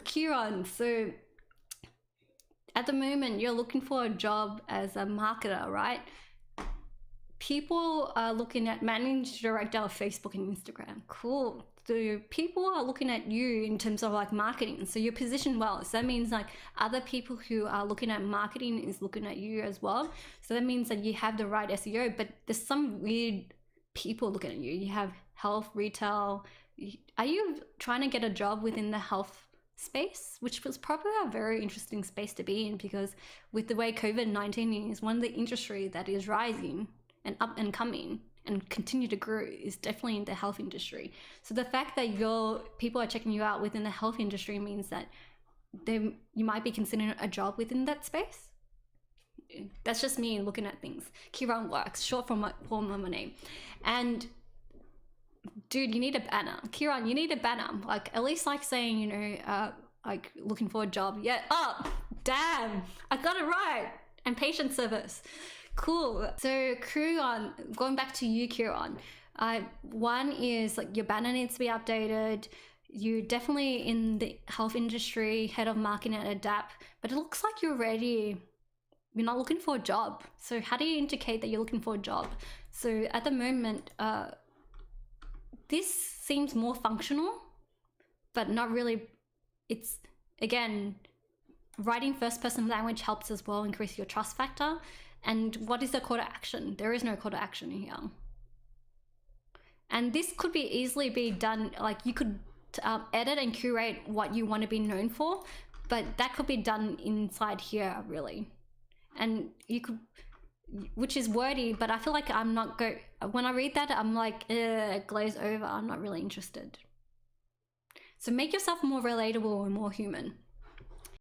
Kieran, so at the moment you're looking for a job as a marketer, right? People are looking at managing director of Facebook and Instagram. Cool. So people are looking at you in terms of like marketing. So you're positioned well. So that means like other people who are looking at marketing is looking at you as well. So that means that you have the right SEO, but there's some weird people looking at you. You have health, retail. Are you trying to get a job within the health space, which was probably a very interesting space to be in, because with the way COVID-19 is, one of the industry that is rising and up and coming and continue to grow is definitely in the health industry. So the fact that people are checking you out within the health industry means that you might be considering a job within that space. That's just me looking at things. Kieran Works, short for my name. And dude, you need a banner. Kieran, you need a banner. Like at least like saying, you know, like looking for a job. Yeah. Oh, damn. I got it right. And patient service. Cool. So Kieran, going back to you, Kieran, one is like your banner needs to be updated. You're definitely in the health industry, head of marketing at Adapt, but it looks like you're not looking for a job. So how do you indicate that you're looking for a job? So at the moment, this seems more functional, but not really. It's, again, writing first person language helps as well increase your trust factor. And what is the call to action? There is no call to action here. And this could easily be done, like you could edit and curate what you want to be known for, but that could be done inside here really. And you could, which is wordy, but I feel like I'm not when I read that, I'm like, glaze over, I'm not really interested. So make yourself more relatable and more human.